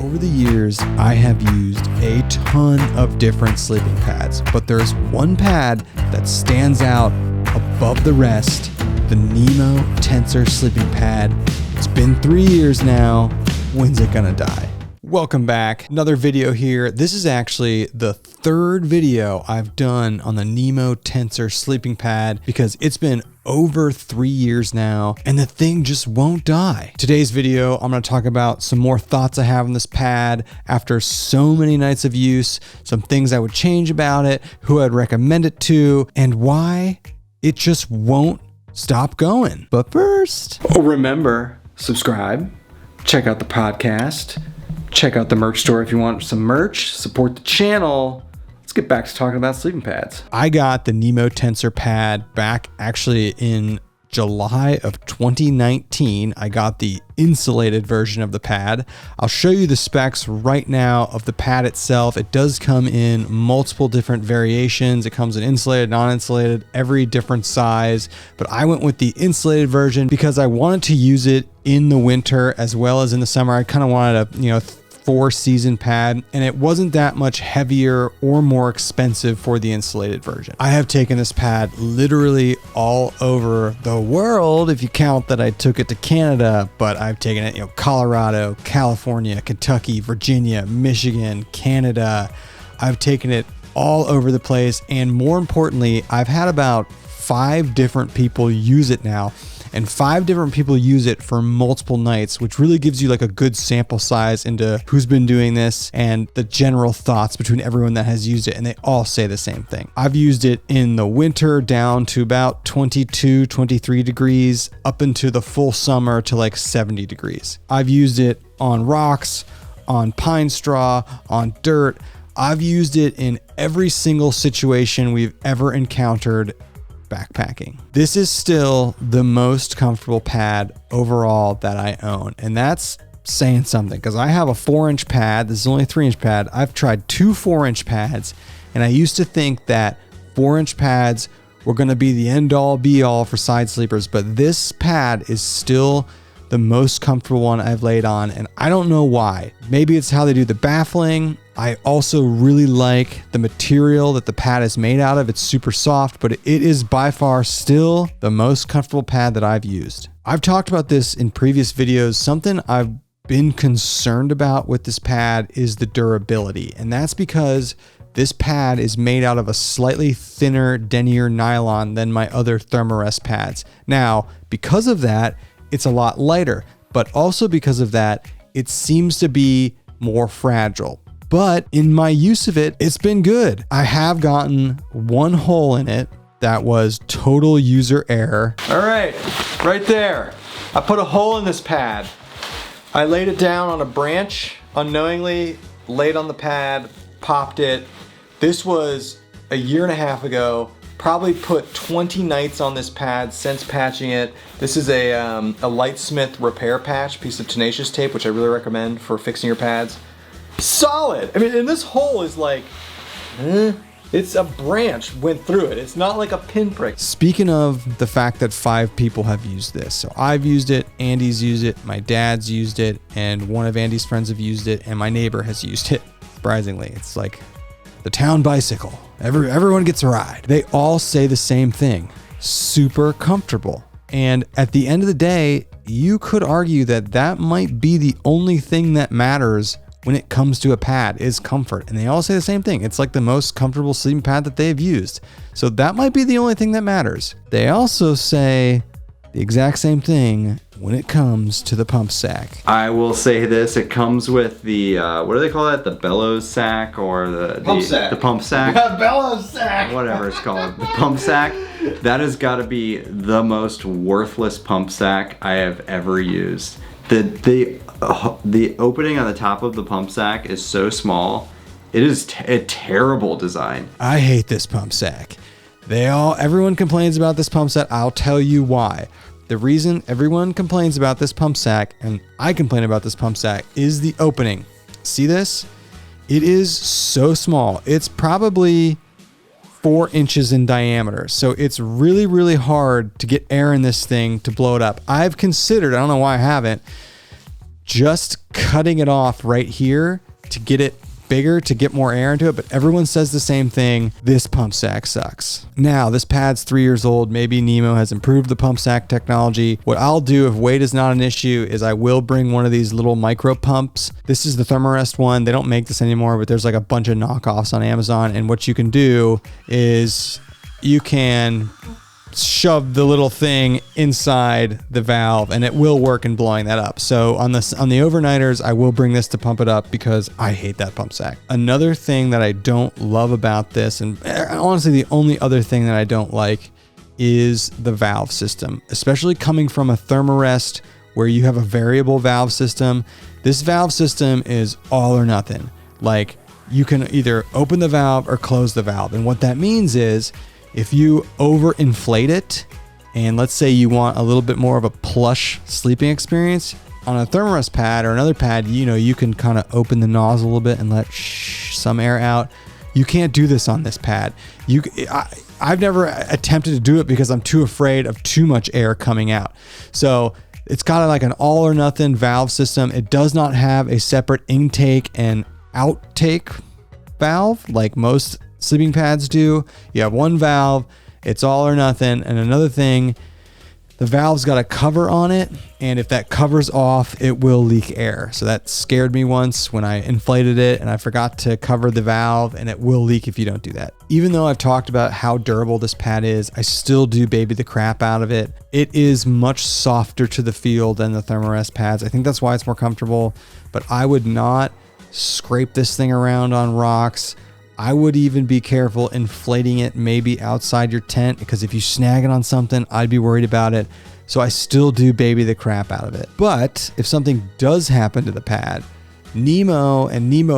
Over the years, I have used a ton of different sleeping pads, but there's one pad that stands out above the rest, the Nemo Tensor sleeping pad. It's been 3 years now. When's it gonna die? Welcome back. Another video here. This is actually the third video I've done on the Nemo Tensor sleeping pad because it's been over 3 years now and the thing just won't die. Today's video, I'm going to talk about some more thoughts I have on this pad after so many nights of use, some things I would change about it, who I'd recommend it to, and why it just won't stop going. But first, remember, subscribe, check out the podcast, check out the merch store if you want some merch, support the channel. Let's get back to talking about sleeping pads. I got the Nemo Tensor pad back actually in July of 2019. I got the insulated version of the pad. I'll show you the specs right now of the pad itself. It does come in multiple different variations. It comes in insulated, non-insulated, every different size, but I went with the insulated version because I wanted to use it in the winter as well as in the summer. I kind of wanted a, 4-season pad, and it wasn't that much heavier or more expensive for the insulated version. I have taken this pad literally all over the world, if you count that I took it to Canada, but I've taken it, Colorado, California, Kentucky, Virginia, Michigan, Canada. I've taken it all over the place, and more importantly, I've had about 5 different people use it now. And 5 different people use it for multiple nights, which really gives you like a good sample size into who's been doing this and the general thoughts between everyone that has used it. And they all say the same thing. I've used it in the winter down to about 22, 23 degrees, up into the full summer to like 70 degrees. I've used it on rocks, on pine straw, on dirt. I've used it in every single situation we've ever encountered backpacking. This is still the most comfortable pad overall that I own. And that's saying something because I have a 4-inch pad. This is only a 3-inch pad. I've tried 2 4-inch pads, and I used to think that 4-inch pads were going to be the end all be all for side sleepers, but this pad is still the most comfortable one I've laid on, and I don't know why. Maybe it's how they do the baffling. I also really like the material that the pad is made out of. It's super soft, but it is by far still the most comfortable pad that I've used. I've talked about this in previous videos. Something I've been concerned about with this pad is the durability, and that's because this pad is made out of a slightly thinner denier nylon than my other Thermarest pads. Now, because of that, it's a lot lighter, but also because of that, it seems to be more fragile. But in my use of it, it's been good. I have gotten one hole in it that was total user error. All right there. I put a hole in this pad. I laid it down on a branch, unknowingly laid on the pad, popped it. This was a 1.5 years ago. Probably put 20 nights on this pad since patching it. This is a Lightsmith repair patch, piece of tenacious tape, which I really recommend for fixing your pads. Solid. I mean, and this hole is like, it's a branch went through it. It's not like a pinprick. Speaking of the fact that 5 people have used this. So I've used it, Andy's used it, my dad's used it, and one of Andy's friends have used it, and my neighbor has used it. Surprisingly, it's like the town bicycle. Everyone gets a ride. They all say the same thing. Super comfortable. And at the end of the day, you could argue that that might be the only thing that matters when it comes to a pad is comfort. And they all say the same thing. It's like the most comfortable sleeping pad that they've used. So that might be the only thing that matters. They also say the exact same thing when it comes to the pump sack. I will say this, it comes with the, what do they call that? The bellows sack or the pump sack. The pump sack. Yeah, bellows sack. Whatever it's called. The pump sack. That has got to be the most worthless pump sack I have ever used. The opening on the top of the pump sack is so small. It is a terrible design. I hate this pump sack. Everyone complains about this pump sack. I'll tell you why. The reason everyone complains about this pump sack, and I complain about this pump sack, is the opening. See this? It is so small. It's probably 4 inches in diameter. So it's really, really hard to get air in this thing to blow it up. I've considered, I don't know why I haven't, just cutting it off right here to get it bigger, to get more air into it, but everyone says the same thing. This pump sack sucks. Now, this pad's 3 years old. Maybe Nemo has improved the pump sack technology. What I'll do if weight is not an issue is I will bring one of these little micro pumps. This is the Thermarest one. They don't make this anymore, but there's like a bunch of knockoffs on Amazon. And what you can do is you can shove the little thing inside the valve and it will work in blowing that up. So on the overnighters, I will bring this to pump it up because I hate that pump sack. Another thing that I don't love about this, and honestly the only other thing that I don't like, is the valve system, especially coming from a Thermarest where you have a variable valve system. This valve system is all or nothing. Like, you can either open the valve or close the valve. And what that means is, if you overinflate it, and let's say you want a little bit more of a plush sleeping experience, on a Thermarest pad or another pad, you can kind of open the nozzle a little bit and let some air out. You can't do this on this pad. I've never attempted to do it because I'm too afraid of too much air coming out. So it's got like an all or nothing valve system. It does not have a separate intake and outtake valve like most sleeping pads do. You have one valve, it's all or nothing. And another thing, the valve's got a cover on it, and if that cover's off, it will leak air. So that scared me once when I inflated it and I forgot to cover the valve, and it will leak if you don't do that. Even though I've talked about how durable this pad is, I still do baby the crap out of it. It is much softer to the feel than the Thermarest pads. I think that's why it's more comfortable, but I would not scrape this thing around on rocks. I would even be careful inflating it maybe outside your tent, because if you snag it on something, I'd be worried about it. So I still do baby the crap out of it. But if something does happen to the pad, Nemo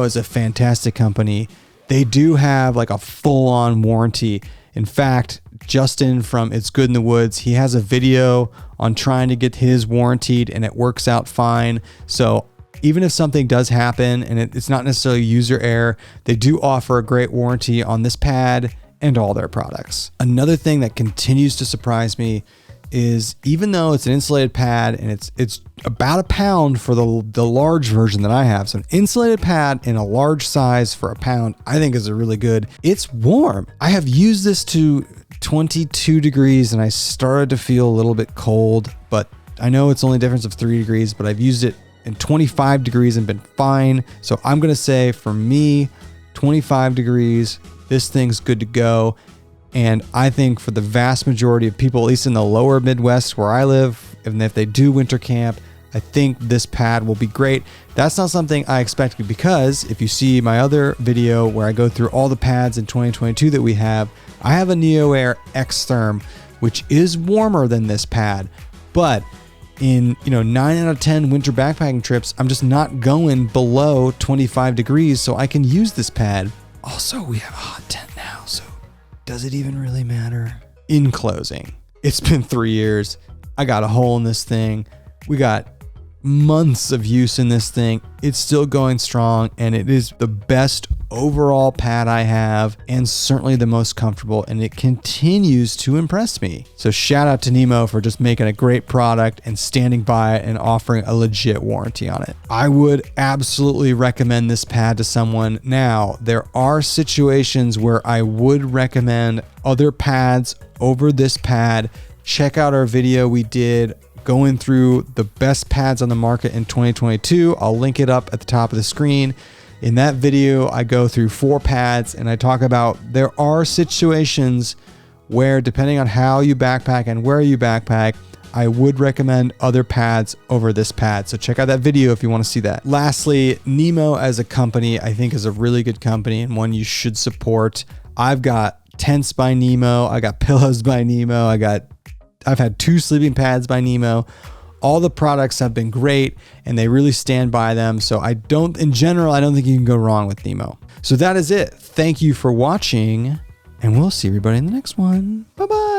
is a fantastic company. They do have like a full-on warranty. In fact, Justin from It's Good in the Woods, he has a video on trying to get his warranted, and it works out fine. So even if something does happen and it's not necessarily user error, they do offer a great warranty on this pad and all their products. Another thing that continues to surprise me is, even though it's an insulated pad and it's about £1 for the large version that I have, so an insulated pad in a large size for £1, I think is a really good. It's warm. I have used this to 22 degrees and I started to feel a little bit cold, but I know it's only a difference of 3 degrees, but I've used it in 25 degrees and been fine. So I'm going to say for me, 25 degrees, this thing's good to go. And I think for the vast majority of people, at least in the lower Midwest where I live, and if they do winter camp, I think this pad will be great. That's not something I expected, because if you see my other video where I go through all the pads in 2022 that we have, I have a NeoAir X-Therm, which is warmer than this pad. But in 9 out of 10 winter backpacking trips, I'm just not going below 25 degrees, so I can use this pad. Also, we have a hot tent now, so does it even really matter? In closing, it's been 3 years. I got a hole in this thing. We got months of use in this thing. It's still going strong, and it is the best overall pad I have, and certainly the most comfortable, and it continues to impress me. So shout out to Nemo for just making a great product and standing by it and offering a legit warranty on it. I would absolutely recommend this pad to someone. Now, there are situations where I would recommend other pads over this pad. Check out our video we did going through the best pads on the market in 2022. I'll link it up at the top of the screen. In that video, I go through 4 pads and I talk about there are situations where, depending on how you backpack and where you backpack, I would recommend other pads over this pad. So check out that video if you want to see that. Lastly, Nemo as a company, I think is a really good company and one you should support. I've got tents by Nemo. I got pillows by Nemo. I've had 2 sleeping pads by Nemo. All the products have been great and they really stand by them. So in general, I don't think you can go wrong with Nemo. So that is it. Thank you for watching, and we'll see everybody in the next one. Bye-bye.